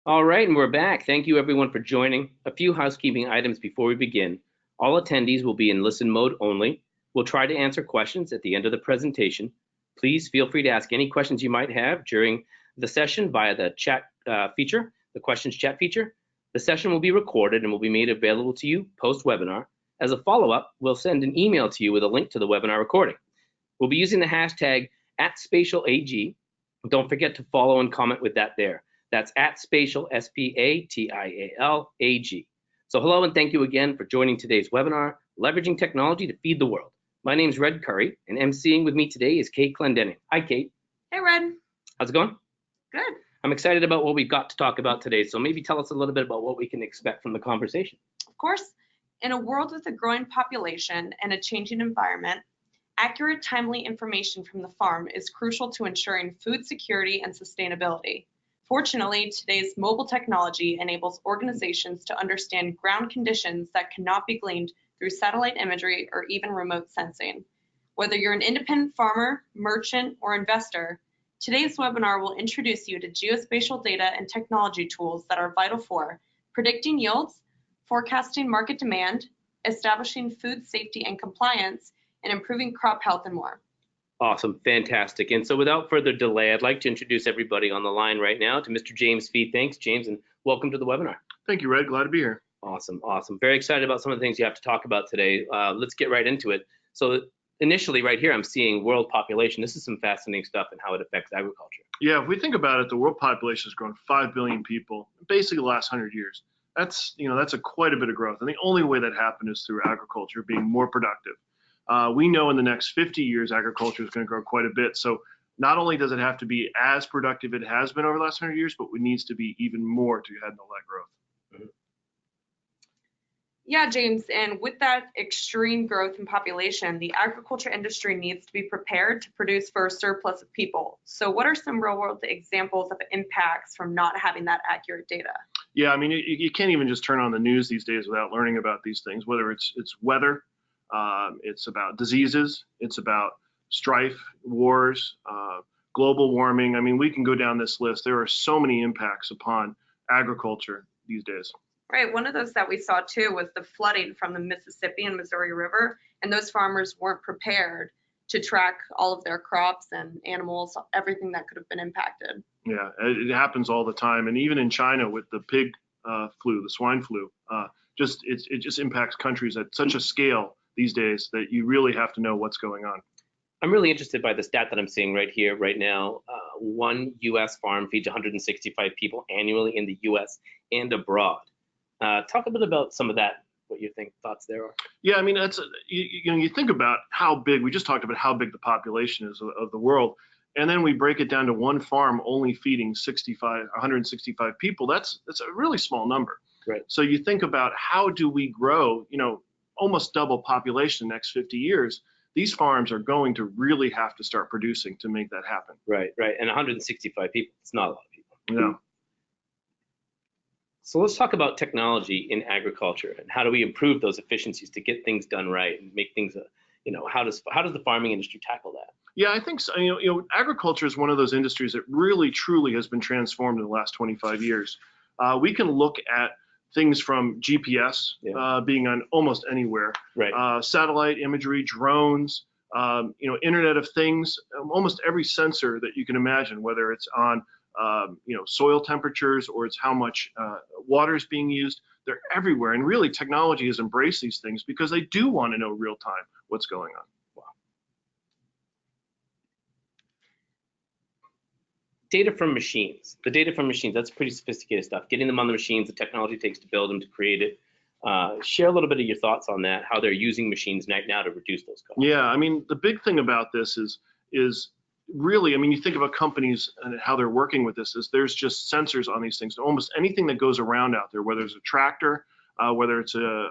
All right, and we're back. Thank you everyone for joining. A few housekeeping items before we begin. All attendees will be in listen mode only. We'll try to answer questions at the end of the presentation. Please feel free to ask any questions you might have during the session via the chat feature, the questions chat feature. The session will be recorded and will be made available to you post-webinar. As a follow-up, we'll send an email to you with a link to the webinar recording. We'll be using the hashtag @spatialag. Don't forget to follow and comment with that there. That's @spatial, SPATIALAG. So hello and thank you again for joining today's webinar, Leveraging Technology to Feed the World. My name's Red Curry, and emceeing with me today is Kate Clendenning. Hi, Kate. Hey, Red. How's it going? Good. I'm excited about what we've got to talk about today, so maybe tell us a little bit about what we can expect from the conversation. Of course, in a world with a growing population and a changing environment, accurate, timely information from the farm is crucial to ensuring food security and sustainability. Fortunately, today's mobile technology enables organizations to understand ground conditions that cannot be gleaned through satellite imagery or even remote sensing. Whether you're an independent farmer, merchant, or investor, today's webinar will introduce you to geospatial data and technology tools that are vital for predicting yields, forecasting market demand, establishing food safety and compliance, and improving crop health and more. Awesome, fantastic. And so without further delay, I'd like to introduce everybody on the line right now to Mr. James Fee. Thanks, James, and welcome to the webinar. Thank you, Red. Glad to be here. Awesome, awesome. Very excited about some of the things you have to talk about today. Let's get right into it. So initially right here, I'm seeing world population. This is some fascinating stuff and how it affects agriculture. Yeah, if we think about it, the world population has grown 5 billion people basically the last 100 years. That's quite a bit of growth. And the only way that happened is through agriculture being more productive. We know in the next 50 years, agriculture is going to grow quite a bit. So not only does it have to be as productive it has been over the last 100 years, but it needs to be even more to handle that growth. Yeah, James, and with that extreme growth in population, the agriculture industry needs to be prepared to produce for a surplus of people. So what are some real world examples of impacts from not having that accurate data? Yeah, I mean, you can't even just turn on the news these days without learning about these things, whether it's weather, it's about diseases, it's about strife, wars, global warming. I mean, we can go down this list. There are so many impacts upon agriculture these days. Right, one of those that we saw too was the flooding from the Mississippi and Missouri River, and those farmers weren't prepared to track all of their crops and animals, everything that could have been impacted. Yeah, it happens all the time, and even in China with the pig flu, the swine flu, it just impacts countries at such a scale these days that you really have to know what's going on. I'm really interested by the stat that I'm seeing right here, right now. One U.S. farm feeds 165 people annually in the U.S. and abroad. Talk a bit about some of that, what you think thoughts there are. Yeah, I mean, that's you think about how big, we just talked about how big the population is of the world, and then we break it down to one farm only feeding 165 people. That's a really small number. Right. So you think about how do we grow, almost double population in the next 50 years. These farms are going to really have to start producing to make that happen. Right, and 165 people, it's not a lot of people. Yeah. So let's talk about technology in agriculture and how do we improve those efficiencies to get things done right and make things, how does the farming industry tackle that? Yeah, I think so. Agriculture is one of those industries that really, truly has been transformed in the last 25 years. We can look at things from GPS being on almost anywhere, right. Satellite imagery, drones, Internet of Things, almost every sensor that you can imagine, whether it's on soil temperatures or it's how much water is being used. They're everywhere. And really, technology has embraced these things because they do want to know real time what's going on. Wow. Data from machines. The data from machines, that's pretty sophisticated stuff. Getting them on the machines, the technology it takes to build them, to create it. Share a little bit of your thoughts on that, how they're using machines right now to reduce those costs. Yeah, I mean, the big thing about this is really, I mean, you think about companies and how they're working with this, is there's just sensors on these things. Almost anything that goes around out there, whether it's a tractor, whether it's a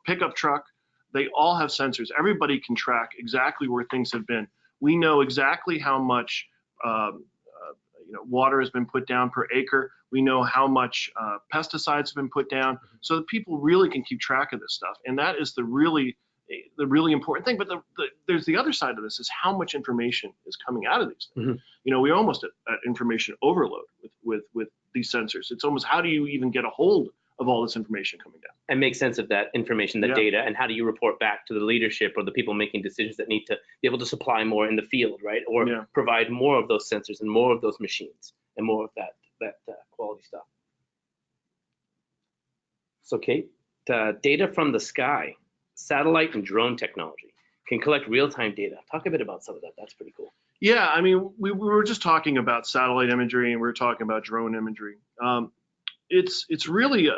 pickup truck, they all have sensors. Everybody can track exactly where things have been. We know exactly how much water has been put down per acre. We know how much pesticides have been put down, so that people really can keep track of this stuff. And that is the really the really important thing. But there's the other side of this is how much information is coming out of these things. We're almost at information overload with these sensors. It's almost, how do you even get a hold of all this information coming down? And make sense of that information, the data, and how do you report back to the leadership or the people making decisions that need to be able to supply more in the field, right? Or provide more of those sensors and more of those machines and more of that quality stuff. So Kate, data from the sky, satellite and drone technology can collect real-time data. Talk a bit about some of that. That's pretty cool. Yeah, I mean, we were just talking about satellite imagery and we were talking about drone imagery. It's really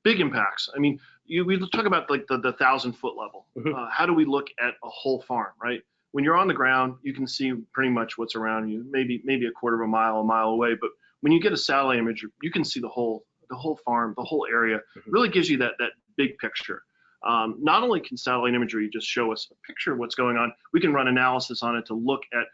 big impacts. I mean, we talk about like the 1,000-foot level. How do we look at a whole farm, right? When you're on the ground, you can see pretty much what's around you, maybe a quarter of a mile away. But when you get a satellite image, you can see the whole farm, the whole area. Really gives you that big picture. Not only can satellite imagery just show us a picture of what's going on, we can run analysis on it to look at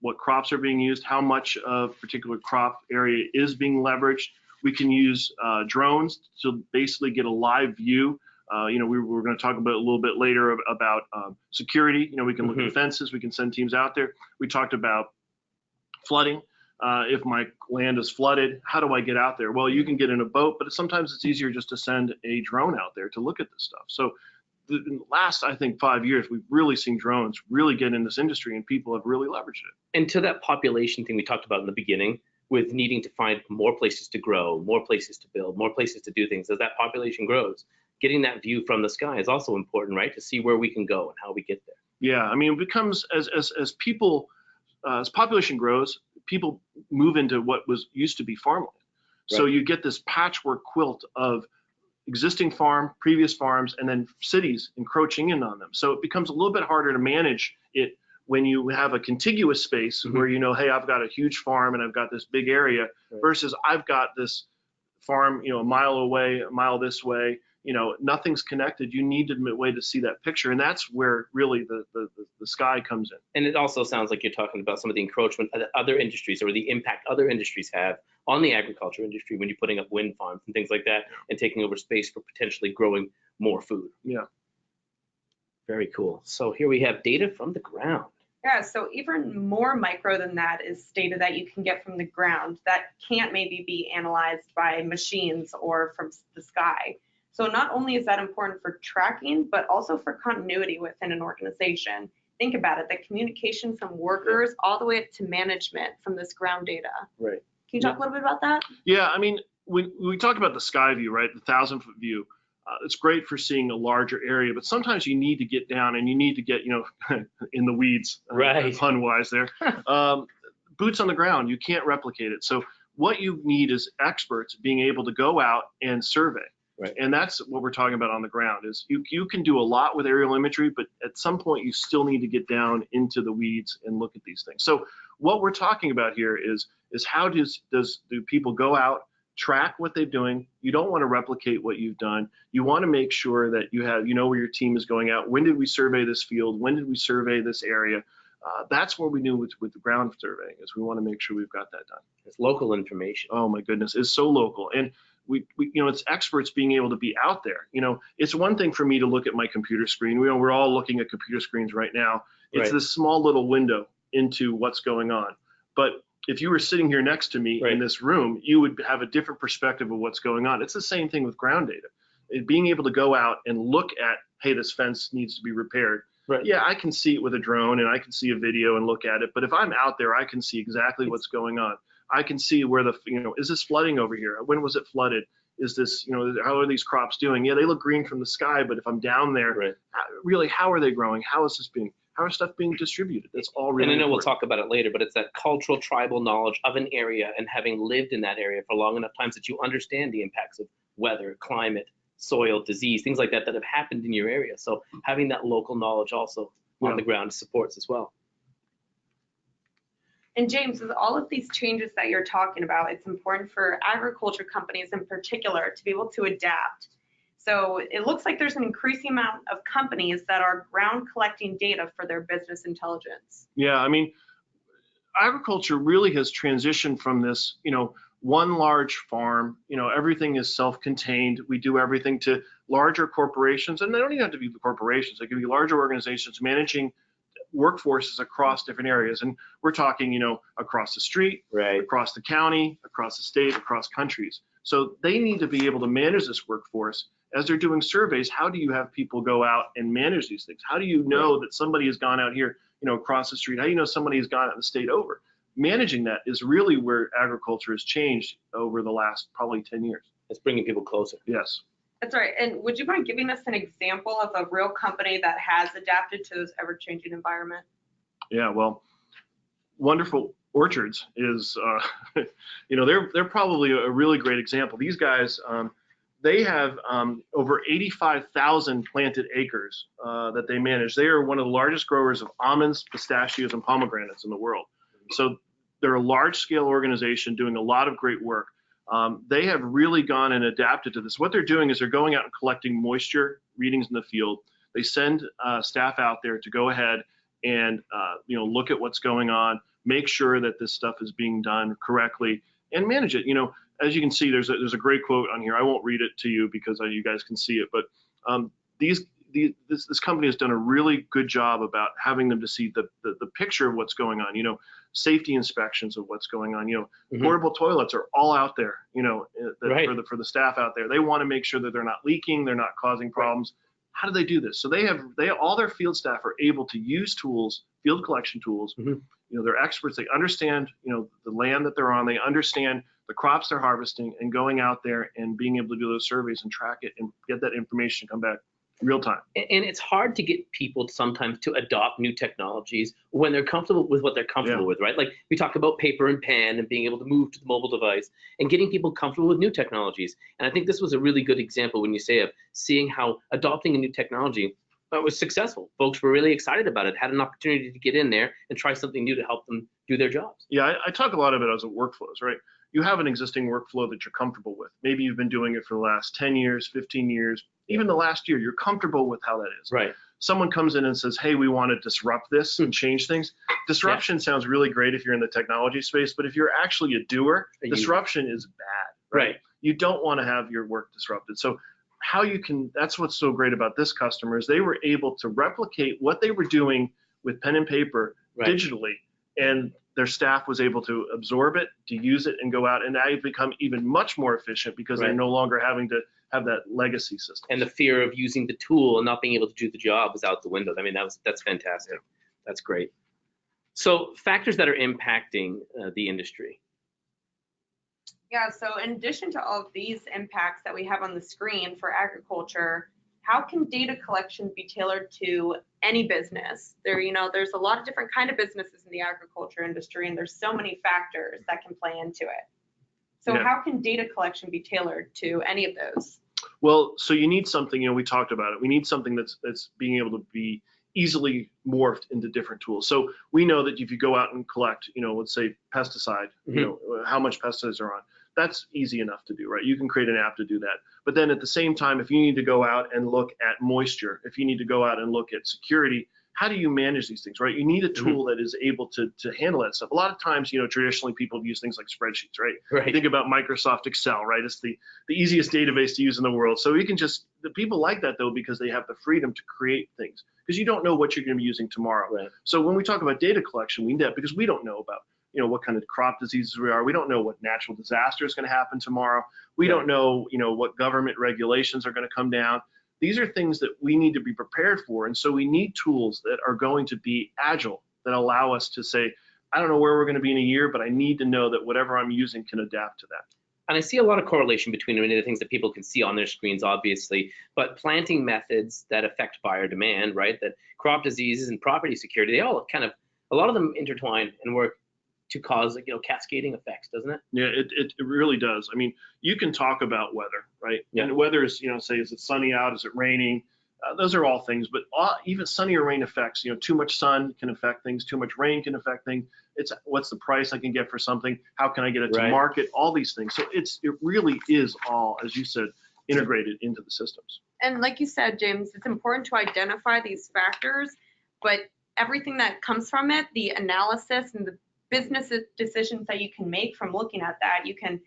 what crops are being used, how much of particular crop area is being leveraged. We can use drones to basically get a live view. We're going to talk about a little bit later about security. We can look at fences. We can send teams out there. We talked about flooding. If my land is flooded, how do I get out there? Well, you can get in a boat, but sometimes it's easier just to send a drone out there to look at this stuff. So in the last, I think, 5 years, we've really seen drones really get in this industry, and people have really leveraged it. And to that population thing we talked about in the beginning, with needing to find more places to grow, more places to build, more places to do things, as that population grows, getting that view from the sky is also important, right? To see where we can go and how we get there. Yeah, I mean, it becomes, as people, as population grows, people move into what used to be farmland. Right. So you get this patchwork quilt of existing previous farms, and then cities encroaching in on them. So it becomes a little bit harder to manage it when you have a contiguous space where hey, I've got a huge farm and I've got this big area, versus I've got this farm, a mile away, a mile this way, nothing's connected. You need a way to see that picture, and that's where really the sky comes in. And it also sounds like you're talking about some of the encroachment that other industries, or the impact other industries have on the agriculture industry when you're putting up wind farms and things like that, and taking over space for potentially growing more food. Yeah. Very cool. So here we have data from the ground. Yeah, so even more micro than that is data that you can get from the ground that can't maybe be analyzed by machines or from the sky. So not only is that important for tracking, but also for continuity within an organization. Think about it, the communication from workers all the way up to management from this ground data. Right. Can you talk a little bit about that? Yeah, I mean, when we talk about the sky view, right, the 1,000-foot view, it's great for seeing a larger area, but sometimes you need to get down and you need to get, in the weeds, right, pun-wise there. Boots on the ground, you can't replicate it. So what you need is experts being able to go out and survey. Right. And that's what we're talking about on the ground. Is you can do a lot with aerial imagery, but at some point you still need to get down into the weeds and look at these things. So what we're talking about here is how do people go out, track what they're doing? You don't want to replicate what you've done. You want to make sure that you know where your team is going out. When did we survey this field? When did we survey this area? That's what we do with the ground surveying, is we want to make sure we've got that done. It's local information. Oh my goodness, it's so local. And we it's experts being able to be out there. It's one thing for me to look at my computer screen. We're all looking at computer screens right now. It's this small little window into what's going on. But if you were sitting here next to me in this room, you would have a different perspective of what's going on. It's the same thing with ground data. Being able to go out and look at, hey, this fence needs to be repaired. Right. Yeah, I can see it with a drone and I can see a video and look at it. But if I'm out there, I can see exactly what's going on. I can see where is this flooding over here? When was it flooded? Is this, how are these crops doing? Yeah, they look green from the sky, but if I'm down there, really, how are they growing? How is stuff being distributed? That's all really And I know important. We'll talk about it later, but it's that cultural, tribal knowledge of an area, and having lived in that area for long enough times that you understand the impacts of weather, climate, soil, disease, things like that have happened in your area. So having that local knowledge also on the ground supports as well. And James, with all of these changes that you're talking about, it's important for agriculture companies in particular to be able to adapt. So it looks like there's an increasing amount of companies that are ground collecting data for their business intelligence. Yeah, I mean, agriculture really has transitioned from this, one large farm, everything is self-contained. We do everything to larger corporations, and they don't even have to be corporations. They can be larger organizations managing workforces across different areas. And we're talking, across the street, Right. across the county, across the state, across countries. So they need to be able to manage this workforce. As they're doing surveys, how do you have people go out and manage these things? How do you know that somebody has gone out here, across the street? How do you know somebody has gone out the state over? Managing that is really where agriculture has changed over the last probably 10 years. It's bringing people closer. Yes. That's right. And would you mind giving us an example of a real company that has adapted to this ever-changing environment? Yeah, well, Wonderful Orchards is, they're probably a really great example. These guys, they have over 85,000 planted acres that they manage. They are one of the largest growers of almonds, pistachios, and pomegranates in the world. So they're a large-scale organization doing a lot of great work. They have really gone and adapted to this. What they're doing is they're going out and collecting moisture readings in the field. They send staff out there to go ahead and look at what's going on, make sure that this stuff is being done correctly, and manage it. As you can see, there's a great quote on here. I won't read it to you because you guys can see it, but this company has done a really good job about having them to see the picture of what's going on. Safety inspections of what's going on. Portable toilets are all out there. Right. For the staff out there, they want to make sure that they're not leaking, they're not causing problems. How do they do this? So they all their field staff are able to use tools, field collection tools. They're experts. They understand the land that they're on. They understand the crops they're harvesting, and going out there and being able to do those surveys and track it and get that information come back real time. And it's hard to get people sometimes to adopt new technologies when they're comfortable with what they're comfortable with, right? Like we talked about paper and pen and being able to move to the mobile device and getting people comfortable with new technologies. And I think this was a really good example when you say of seeing how adopting a new technology was successful. Folks were really excited about it, had an opportunity to get in there and try something new to help them do their jobs. Yeah, I talk a lot about it as workflows, right? You have an existing workflow that you're comfortable with. Maybe you've been doing it for the last 10 years, 15 years, even the last year. You're comfortable with how that is. Right. Someone comes in and says, hey, we want to disrupt this and change things. Disruption sounds really great if you're in the technology space, but if you're actually a doer, disruption is bad. Right. You don't want to have your work disrupted. So that's what's so great about this customer is they were able to replicate what they were doing with pen and paper digitally, and their staff was able to absorb it, to use it, and go out and now become even much more efficient because they're no longer having to have that legacy system. And the fear of using the tool and not being able to do the job was out the window. I mean, that's fantastic. That's great. So factors that are impacting the industry. Yeah, so in addition to all of these impacts that we have on the screen for agriculture, how can data collection be tailored to any business? There's a lot of different kind of businesses in the agriculture industry, and there's so many factors that can play into it. So how can data collection be tailored to any of those? Well, so you need something, we talked about it. We need something that's being able to be easily morphed into different tools. So we know that if you go out and collect, let's say pesticide, how much pesticides are on, that's easy enough to do, right? You can create an app to do that. But then at the same time, if you need to go out and look at moisture, if you need to go out and look at security, how do you manage these things, right? You need a tool that is able to handle that stuff. A lot of times, traditionally people use things like spreadsheets, right? Think about Microsoft Excel, right? It's the easiest database to use in the world. So we can the people like that though, because they have the freedom to create things because you don't know what you're going to be using tomorrow. Right. So when we talk about data collection, we need that because we don't know about what kind of crop diseases we are. We don't know what natural disaster is going to happen tomorrow. We don't know, what government regulations are going to come down. These are things that we need to be prepared for. And so we need tools that are going to be agile, that allow us to say, I don't know where we're going to be in a year, but I need to know that whatever I'm using can adapt to that. And I see a lot of correlation between many of the things that people can see on their screens, obviously, but planting methods that affect buyer demand, right? That crop diseases and property security, they all a lot of them intertwine and work to cause cascading effects, doesn't it? Yeah, it really does. I mean, you can talk about weather, right? Yeah. And weather is, say, is it sunny out? Is it raining? Those are all things, but even sunny or rain effects, too much sun can affect things. Too much rain can affect things. It's what's the price I can get for something? How can I get it to market? All these things. So it really is all, as you said, integrated into the systems. And like you said, James, it's important to identify these factors, but everything that comes from it, the analysis and the business decisions that you can make from looking at that, you can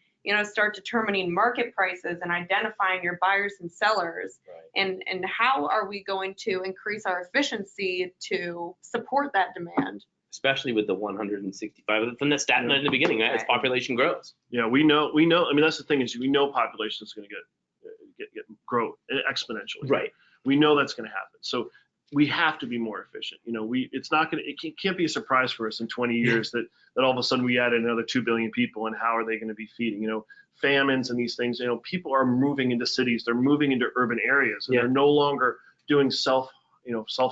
start determining market prices and identifying your buyers and sellers. Right. And how are we going to increase our efficiency to support that demand? Especially with the 165 from the stat in the beginning, right? As Right. population grows. Yeah, we know. I mean, that's the thing is we know population is going to grow exponentially. Right. We know that's going to happen. So we have to be more efficient. It can't be a surprise for us in 20 years that all of a sudden we added another 2 billion people, and how are they going to be feeding? Famines and these things. People are moving into cities. They're moving into urban areas, and they're no longer doing self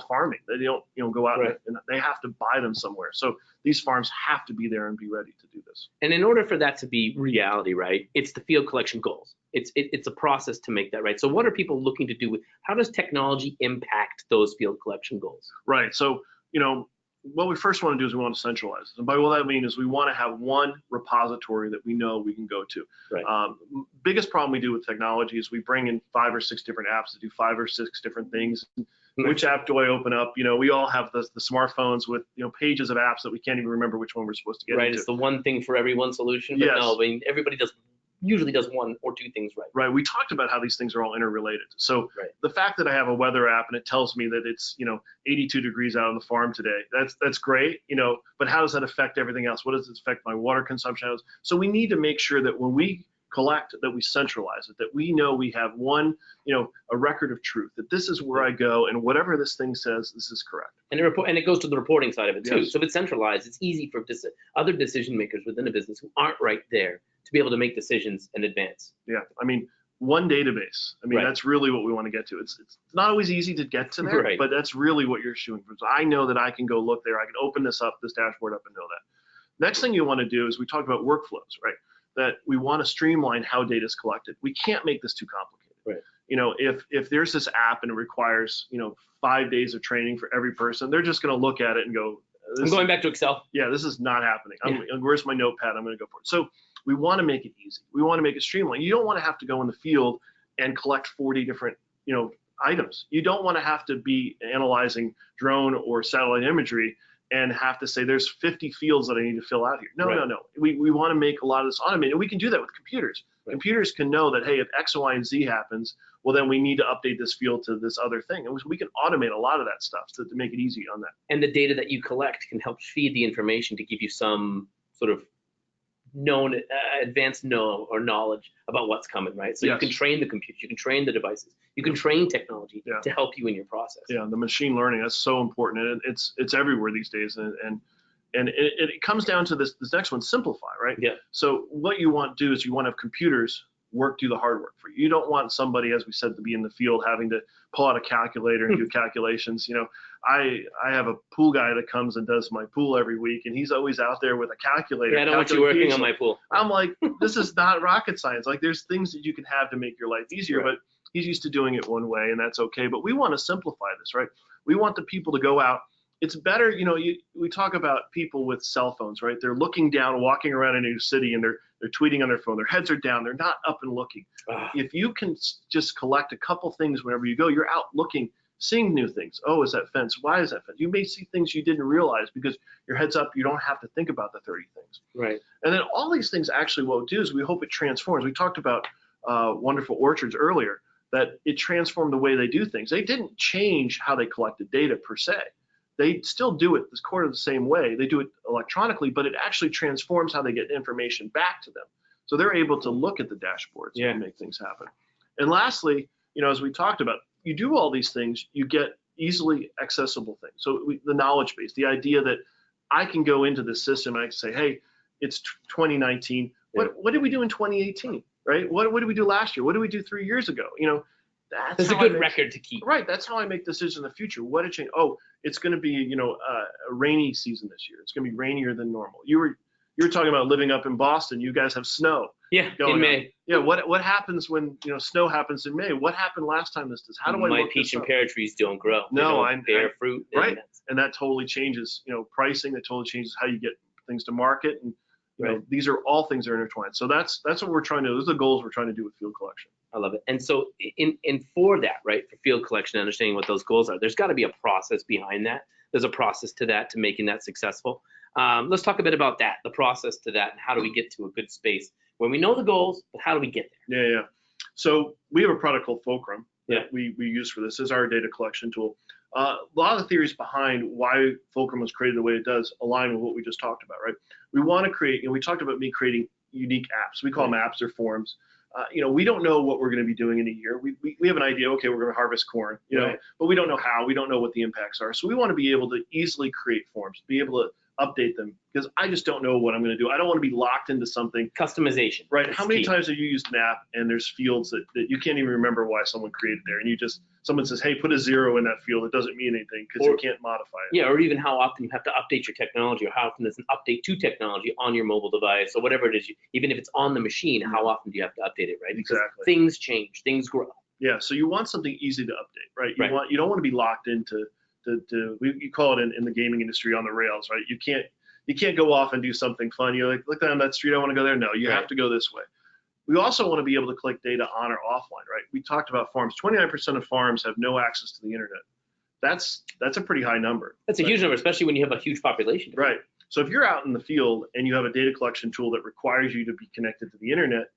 farming. They don't go out and they have to buy them somewhere. So these farms have to be there and be ready to do this. And in order for that to be reality, right, it's the field collection goals. It's a process to make that right. So what are people looking to do how does technology impact those field collection goals? Right. So, what we first want to do is we want to centralize this. And by what that means is we want to have one repository that we know we can go to. Right. Biggest problem we do with technology is we bring in 5 or 6 different apps that do 5 or 6 different things. Which app do I open up? We all have the smartphones with pages of apps that we can't even remember which one we're supposed to get right. into. It's the one thing for every one solution. But yes. No, I mean, everybody usually does 1 or 2 things right. Right. We talked about how these things are all interrelated. So the fact that I have a weather app and it tells me that it's 82 degrees out on the farm today, that's great. But how does that affect everything else? What does it affect my water consumption? So we need to make sure that when we collect, that we centralize it, that we know we have one, a record of truth, that this is where I go, and whatever this thing says, this is correct. And it goes to the reporting side of it too. Yes. So if it's centralized, it's easy for other decision makers within a business who aren't right there to be able to make decisions in advance. Yeah, I mean, one database. I mean, that's really what we want to get to. It's not always easy to get to there, but that's really what you're shooting for. So I know that I can go look there. I can open this dashboard up, and know that. Next thing you want to do is we talk about workflows, right? That we want to streamline how data is collected. We can't make this too complicated. Right. If there's this app and it requires 5 days of training for every person, they're just going to look at it and go, I'm going back to Excel. Yeah, this is not happening. Where's my notepad? I'm going to go for it. So we want to make it easy. We want to make it streamlined. You don't want to have to go in the field and collect 40 different items. You don't want to have to be analyzing drone or satellite imagery and have to say there's 50 fields that I need to fill out here. No. We want to make a lot of this automated. And we can do that with computers. Right. Computers can know that, hey, if X, Y, and Z happens, well, then we need to update this field to this other thing. And we can automate a lot of that stuff to make it easy on that. And the data that you collect can help feed the information to give you some sort of advanced knowledge about what's coming, right? So you can train the computers, you can train the devices, you can train technology to help you in your process. Yeah, the machine learning, that's so important, and it's everywhere these days, and it comes down to this next one, simplify, right? Yeah. So what you want to do is you want to have computers do the hard work for you. You don't want somebody, as we said, to be in the field having to pull out a calculator and do calculations. I have a pool guy that comes and does my pool every week, and he's always out there with a calculator. Yeah, I don't want you working on my pool. I'm like, this is not rocket science. Like, there's things that you can have to make your life easier, but he's used to doing it one way, and that's okay. But we want to simplify this, right? We want the people to go out. It's better, we talk about people with cell phones, right? They're looking down, walking around a new city, and they're tweeting on their phone. Their heads are down. They're not up and looking. If you can just collect a couple things whenever you go, you're out looking, seeing new things. Oh, is that fence? Why is that fence? You may see things you didn't realize because your head's up. You don't have to think about the 30 things. Right. And then all these things actually what we do is we hope it transforms. We talked about wonderful orchards earlier, that it transformed the way they do things. They didn't change how they collected data per se. They still do it the same way. They do it electronically, but it actually transforms how they get information back to them. So they're able to look at the dashboards and make things happen. And lastly, as we talked about, you do all these things, you get easily accessible things. So the knowledge base, the idea that I can go into the system and I can say, hey, it's 2019. What did we do in 2018? Right? What did we do last year? What did we do 3 years ago? That's a good record to keep. Right. That's how I make decisions in the future. What did change? Oh, it's going to be, a rainy season this year. It's going to be rainier than normal. You were talking about living up in Boston. You guys have snow. Yeah, in May. Yeah. What happens when snow happens in May? What happened last time this does? How do I My look peach this and pear trees don't grow. No, I bear fruit. Right. And that totally changes, pricing. That totally changes how you get things to market. And these are all things that are intertwined. So that's what we're trying to do. Those are the goals we're trying to do with field collection. I love it. And so for that, right, for field collection, understanding what those goals are, there's got to be a process behind that. There's a process to that, to making that successful. Let's talk a bit about that, the process to that, and how do we get to a good space when we know the goals, but how do we get there? Yeah. So we have a product called Fulcrum Yeah. that we use for this as our data collection tool. A lot of the theories behind why Fulcrum was created the way it does align with what we just talked about, right? We want to create, we talked about me creating unique apps. We call them apps or forms. We don't know what we're going to be doing in a year. We have an idea, okay, we're going to harvest corn, but we don't know how, we don't know what the impacts are. So we want to be able to easily create forms, be able to update them, because I just don't know what I'm going to do. I don't want to be locked into something. Customization. Right. How many times have you used an app and there's fields that you can't even remember why someone created there, and someone says, hey, put a 0 in that field. It doesn't mean anything because you can't modify it. Yeah, or even how often you have to update your technology, or how often there's an update to technology on your mobile device, or whatever it is. Even if it's on the machine, how often do you have to update it, right? Because things change, things grow. Yeah, so you want something easy to update, right? You don't want to be locked into you call it in the gaming industry on the rails, right? You can't go off and do something fun. You're like, look down that street, I want to go there. No, you have to go this way. We also want to be able to collect data on or offline, right? We talked about farms. 29% of farms have no access to the internet. That's a pretty high number. That's a huge number, especially when you have a huge population. Right. So if you're out in the field and you have a data collection tool that requires you to be connected to the internet,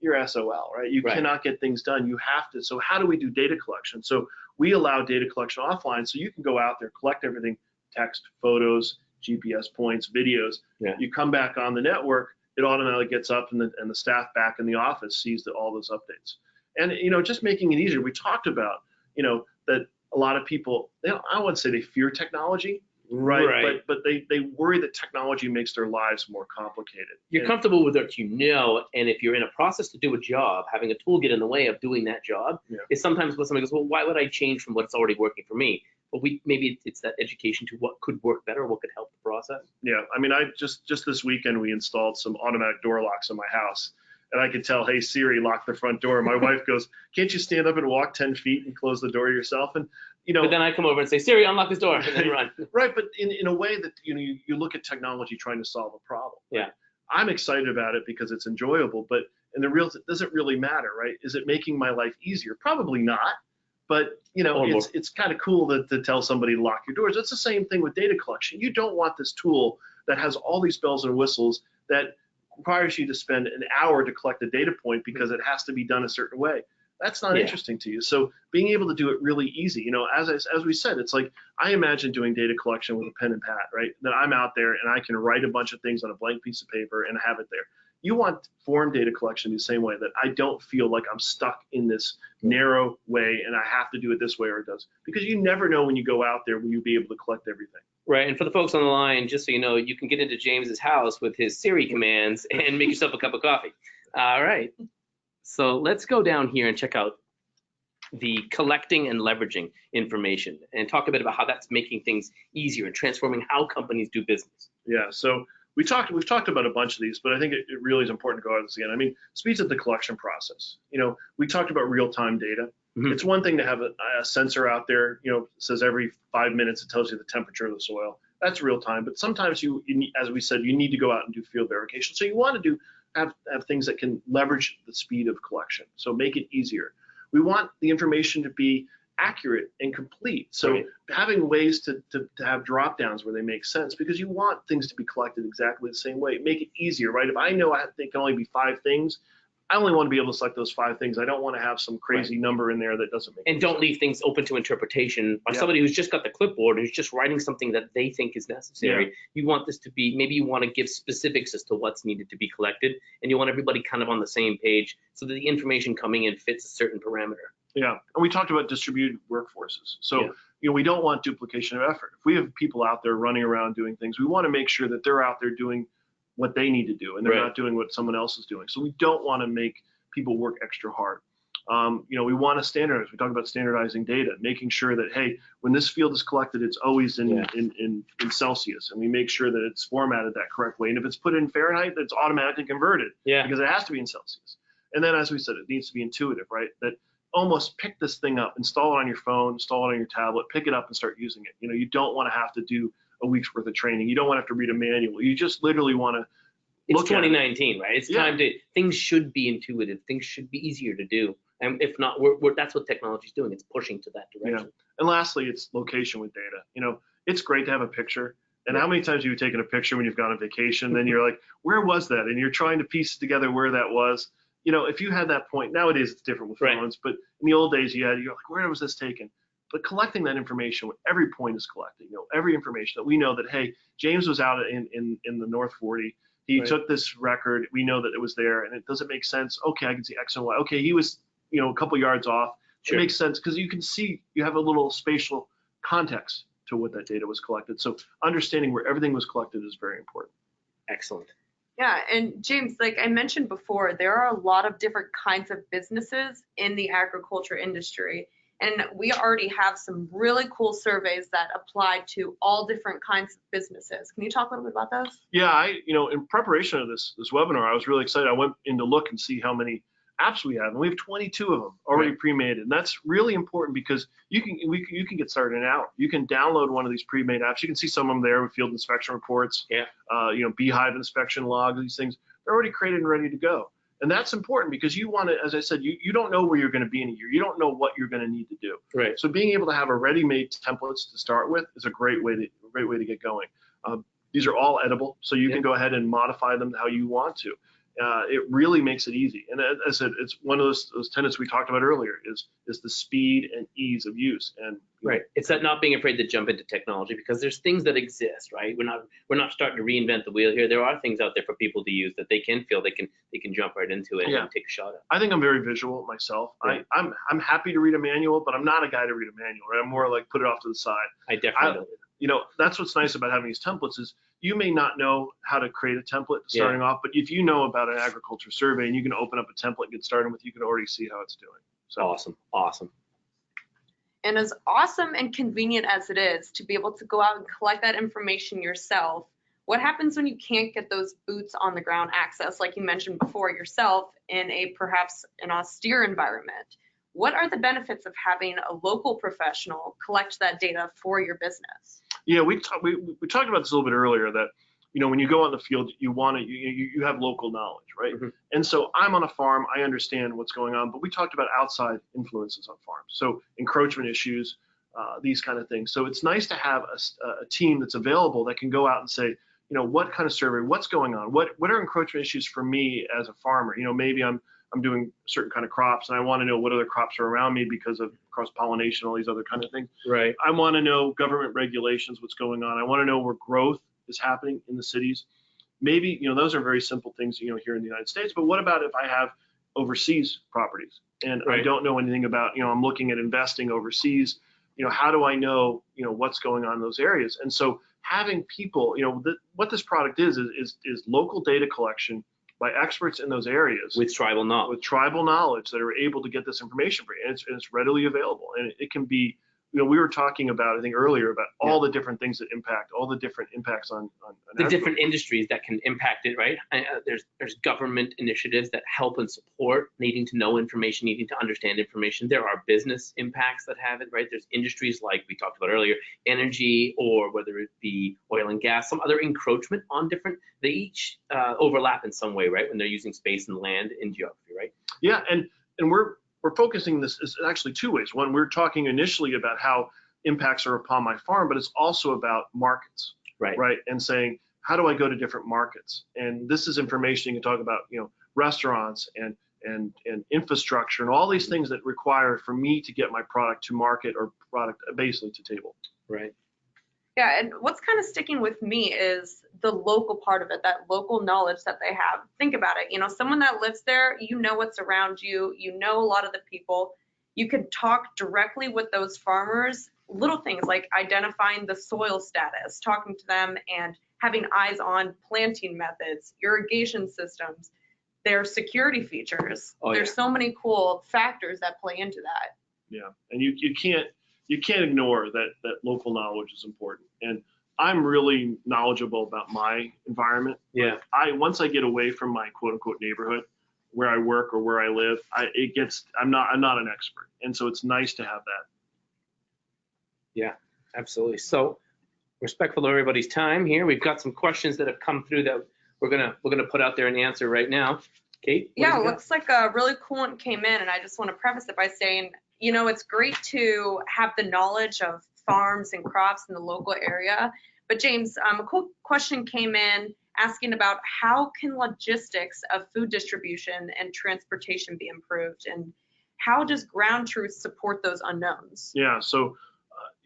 you're SOL, right? You cannot get things done. You have to. So how do we do data collection? So we allow data collection offline, so you can go out there, collect everything, text, photos, GPS points, videos. Yeah. You come back on the network, it automatically gets up, and the staff back in the office sees all those updates. And just making it easier. We talked about that a lot of people, I wouldn't say they fear technology, right? But they worry that technology makes their lives more complicated. You're comfortable with what you know, and if you're in a process to do a job, having a tool get in the way of doing that job is sometimes when somebody goes, well, why would I change from what's already working for me? But maybe it's that education to what could work better, what could help the process. Yeah, I mean, I just this weekend we installed some automatic door locks in my house, and I could tell, hey Siri, lock the front door. My wife goes, can't you stand up and walk 10 feet and close the door yourself? And but then I come over and say, Siri, unlock this door, and then run. Right, but in a way that you look at technology trying to solve a problem. Yeah, I'm excited about it because it's enjoyable, but it doesn't really matter, right? Is it making my life easier? Probably not. But it's kind of cool to tell somebody to lock your doors. It's the same thing with data collection. You don't want this tool that has all these bells and whistles that requires you to spend an hour to collect a data point because it has to be done a certain way. That's not interesting to you. So being able to do it really easy, as we said, it's like I imagine doing data collection with a pen and pad, right? That I'm out there and I can write a bunch of things on a blank piece of paper and have it there. You want form data collection the same way, that I don't feel like I'm stuck in this narrow way and I have to do it this way or it does. Because you never know when you go out there, will you be able to collect everything. Right, and for the folks on the line, just so you know, you can get into James's house with his Siri commands and make yourself a cup of coffee. All right, so let's go down here and check out the collecting and leveraging information and talk a bit about how that's making things easier and transforming how companies do business. Yeah, so we've talked about a bunch of these, but I think it really is important to go over this again. I mean, speeds up the collection process. We talked about real-time data. Mm-hmm. It's one thing to have a sensor out there, says every 5 minutes it tells you the temperature of the soil. That's real time. But sometimes you need, as we said, you need to go out and do field verification. So you want to have things that can leverage the speed of collection. So make it easier. We want the information to be accurate and complete. So having ways to have drop downs where they make sense, because you want things to be collected exactly the same way. Make it easier, right? If I know they can only be 5 things, I only want to be able to select those 5 things. I don't want to have some crazy number in there that doesn't make sense. And don't leave things open to interpretation by somebody who's just got the clipboard, who's just writing something that they think is necessary. You want this to be, maybe you want to give specifics as to what's needed to be collected, and you want everybody kind of on the same page so that the information coming in fits a certain parameter. Yeah, and we talked about distributed workforces. So, we don't want duplication of effort. If we have people out there running around doing things, we want to make sure that they're out there doing what they need to do and they're not doing what someone else is doing. So we don't want to make people work extra hard. We want to standardize. We talk about standardizing data, making sure that, hey, when this field is collected, it's always in Celsius, and we make sure that it's formatted that correct way. And if it's put in Fahrenheit, that's automatically converted because it has to be in Celsius. And then, as we said, it needs to be intuitive, right? That almost pick this thing up, install it on your phone, install it on your tablet, pick it up and start using it. You don't want to have to do a week's worth of training. You don't want to have to read a manual. You just literally want to It's 2019, right? It's time to, things should be intuitive. Things should be easier to do. And if not, that's what technology is doing. It's pushing to that direction. And lastly, it's location with data. It's great to have a picture, And how many times have you taken a picture when you've gone on vacation, then you're like, where was that? And you're trying to piece together where that was. You know, if you had that point, nowadays it's different with phones, but in the old days you're like, where was this taken? But collecting that information when every point is collected, you know, every information that we know that, hey, James was out in the North 40. He took this record. We know that it was there, and it doesn't make sense. Okay, I can see X and Y. Okay, he was, you know, a couple yards off. It makes sense because you can see, you have a little spatial context to what that data was collected. So understanding where everything was collected is very important. Excellent. Yeah, and James, like I mentioned before, there are a lot of different kinds of businesses in the agriculture industry. And we already have some really cool surveys that apply to all different kinds of businesses. Can you talk a little bit about those? Yeah, in preparation of this webinar, I was really excited. I went in to look and see how many apps we have, and we have 22 of them already pre-made. And that's really important because you can get started now. You can download one of these pre-made apps. You can see some of them there with field inspection reports, beehive inspection logs, these things. They're already created and ready to go. And that's important because you want to, as I said, you don't know where you're going to be in a year. You don't know what you're going to need to do. Right. So being able to have a ready-made templates to start with is a great way to get going. These are all editable, so you can go ahead and modify them how you want to. It really makes it easy. And as I said, it's one of those tenets we talked about earlier is the speed and ease of use. And it's that not being afraid to jump into technology because there's things that exist, right? We're not starting to reinvent the wheel here. There are things out there for people to use that they can feel they can jump right into it and take a shot at. I think I'm very visual myself. Yeah. I'm happy to read a manual, but I'm not a guy to read a manual. Right? I'm more like put it off to the side. I definitely. That's what's nice about having these templates is you may not know how to create a template starting off, but if you know about an agriculture survey and you can open up a template and get started with, you can already see how it's doing. So Awesome. And as awesome and convenient as it is to be able to go out and collect that information yourself, what happens when you can't get those boots on the ground access, like you mentioned before yourself, in perhaps an austere environment? What are the benefits of having a local professional collect that data for your business? Yeah, we talked about this a little bit earlier that, when you go out in the field, you have local knowledge, right? Mm-hmm. And so I'm on a farm, I understand what's going on, but we talked about outside influences on farms. So encroachment issues, these kind of things. So it's nice to have a team that's available that can go out and say, what kind of survey, what's going on? What are encroachment issues for me as a farmer? Maybe I'm doing certain kind of crops and I want to know what other crops are around me because of cross-pollination, all these other kind of things. Right. I want to know government regulations, what's going on. I want to know where growth is happening in the cities. Maybe, those are very simple things, here in the United States, but what about if I have overseas properties and I don't know anything about, I'm looking at investing overseas, how do I know, what's going on in those areas? And so having people, what this product is local data collection by experts in those areas with tribal knowledge that are able to get this information for you, and it's readily available. And it can be, we were talking about, I think earlier, about all the different things that impact, all the different impacts on the different industries that can impact it, right? There's government initiatives that help and support needing to know information, needing to understand information. There are business impacts that have it, right? There's industries like we talked about earlier, energy, or whether it be oil and gas, some other encroachment on different, they each overlap in some way, right? When they're using space and land in geography, right? Yeah, and we're focusing this is actually two ways. One, we're talking initially about how impacts are upon my farm, but it's also about markets, right? And saying, how do I go to different markets? And this is information you can talk about, restaurants and infrastructure and all these things that require for me to get my product to market or product basically to table. Right. Yeah, and what's kind of sticking with me is the local part of it, that local knowledge that they have. Think about it, someone that lives there, what's around you, a lot of the people. You can talk directly with those farmers, little things like identifying the soil status, talking to them and having eyes on planting methods, irrigation systems, their security features. There's so many cool factors that play into that. Yeah, and you can't ignore that local knowledge is important. And I'm really knowledgeable about my environment. Yeah. Once I get away from my quote unquote neighborhood where I work or where I live, I'm not an expert. And so it's nice to have that. Yeah, absolutely. So respectful of everybody's time here. We've got some questions that have come through that we're gonna put out there and answer right now. Kate? Yeah, it looks like a really cool one came in, and I just want to preface it by saying, it's great to have the knowledge of farms and crops in the local area, But James, a cool question came in asking about how can logistics of food distribution and transportation be improved, and how does ground truth support those unknowns? Yeah, so,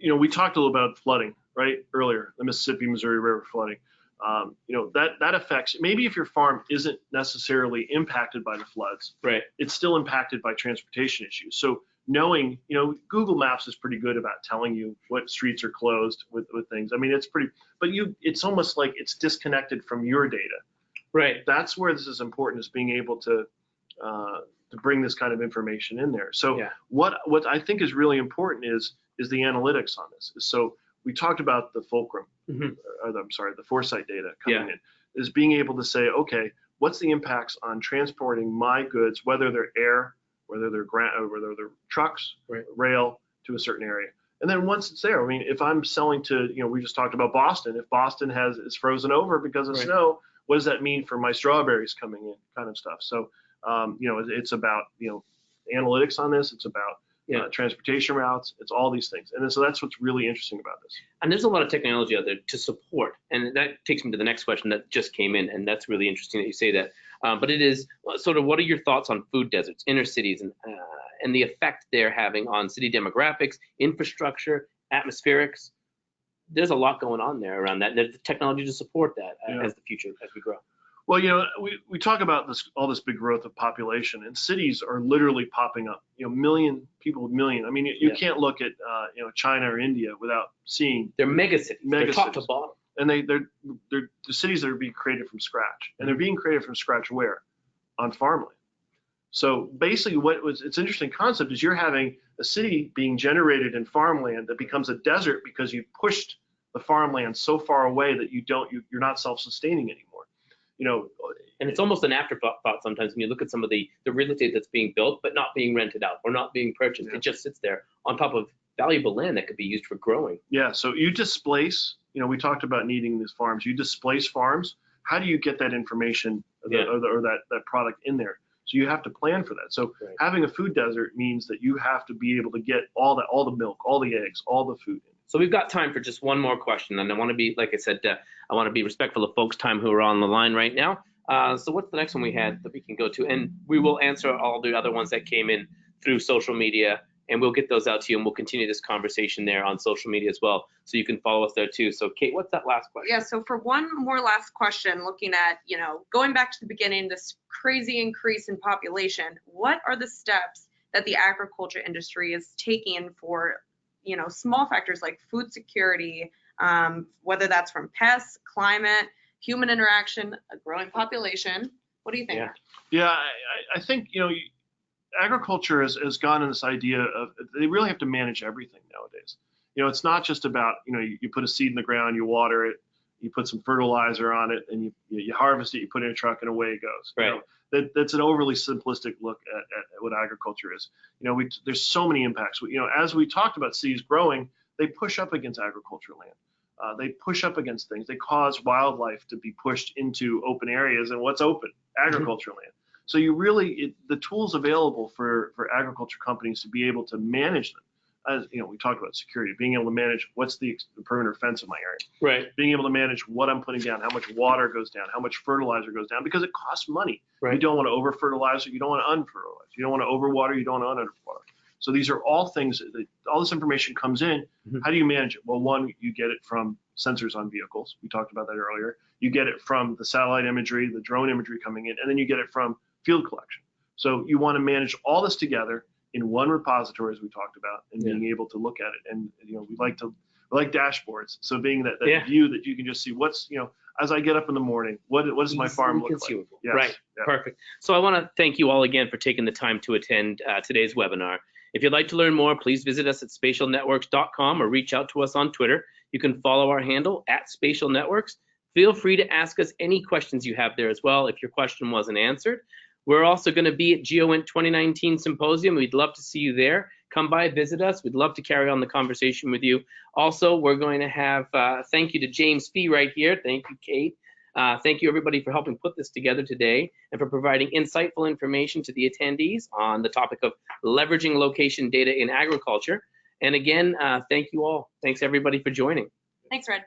we talked a little about flooding, right, earlier, the Mississippi, Missouri River flooding. That affects, maybe if your farm isn't necessarily impacted by the floods, right, it's still impacted by transportation issues. So knowing, Google Maps is pretty good about telling you what streets are closed with things. I mean, it's pretty, but it's almost like it's disconnected from your data. right. That's where this is important, is being able to bring this kind of information in there. So Yeah. what I think is really important is the analytics on this. So we talked about the fulcrum, the foresight data coming in, is being able to say, okay, what's the impacts on transporting my goods, whether they're air, whether they're trucks, right, rail, to a certain area. And then once it's there, I mean, if I'm selling to, we just talked about Boston. If Boston is frozen over because of right, snow, what does that mean for my strawberries coming in, kind of stuff. So, it's about, analytics on this. It's about transportation routes. It's all these things. And so that's what's really interesting about this. And there's a lot of technology out there to support. And that takes me to the next question that just came in. And that's really interesting that you say that. But it is sort of, what are your thoughts on food deserts, inner cities, and the effect they're having on city demographics, infrastructure, atmospherics? There's a lot going on there around that. There's the technology to support that as the future, as we grow. Well, we talk about all this big growth of population, and cities are literally popping up. Million people, million. I mean, you can't look at China or India without seeing. They're mega cities. They're top to bottom. And they're the cities that are being created from scratch, and they're being created from scratch where? On farmland. So basically, it's an interesting concept is you're having a city being generated in farmland that becomes a desert because you pushed the farmland so far away that you're not self-sustaining anymore. And it's almost an afterthought sometimes when you look at some of the real estate that's being built but not being rented out or not being purchased. It just sits there on top of valuable land that could be used for growing. Yeah, so you displace, we talked about needing these farms. You displace farms. How do you get that information or that product in there? So you have to plan for that. So having a food desert means that you have to be able to get all the milk, all the eggs, all the food in. So we've got time for just one more question, and I want to be, like I said, I want to be respectful of folks' time who are on the line right now. So what's the next one we had that we can go to? And we will answer all the other ones that came in through social media, and we'll get those out to you, and we'll continue this conversation there on social media as well, so you can follow us there too. So Kate, what's that last question? Yeah, so for one more last question, looking at, going back to the beginning, this crazy increase in population, what are the steps that the agriculture industry is taking for small factors like food security, whether that's from pests, climate, human interaction, a growing population? What do you think? Yeah, I think, agriculture has gone in this idea of they really have to manage everything nowadays. It's not just about, you put a seed in the ground, you water it, you put some fertilizer on it, and you harvest it, you put it in a truck, and away it goes. Right. That's an overly simplistic look at what agriculture is. There's so many impacts. As we talked about cities growing, they push up against agricultural land. They push up against things. They cause wildlife to be pushed into open areas, and what's open? Agricultural land. So the tools available for agriculture companies to be able to manage them. As we talked about security, being able to manage what's the perimeter fence in my area, right? Being able to manage what I'm putting down, how much water goes down, how much fertilizer goes down, because it costs money. Right. You don't want to over fertilize, you don't want to unfertilize, you don't want to overwater, you don't want to underwater. So these are all things that all this information comes in. How do you manage it? Well, one, you get it from sensors on vehicles. We talked about that earlier. You get it from the satellite imagery, the drone imagery coming in, and then you get it from field collection. So you want to manage all this together in one repository, as we talked about, and being able to look at it. And we like dashboards. So being that view that you can just see what's as I get up in the morning, what does my farm look like? Yes. Right. Yeah. Perfect. So I want to thank you all again for taking the time to attend today's webinar. If you'd like to learn more, please visit us at spatialnetworks.com or reach out to us on Twitter. You can follow our handle @spatialnetworks. Feel free to ask us any questions you have there as well if your question wasn't answered. We're also going to be at GeoInt 2019 Symposium. We'd love to see you there. Come by, visit us. We'd love to carry on the conversation with you. Also, we're going to have thank you to James Fee right here. Thank you, Kate. Thank you, everybody, for helping put this together today and for providing insightful information to the attendees on the topic of leveraging location data in agriculture. And again, thank you all. Thanks, everybody, for joining. Thanks, Red.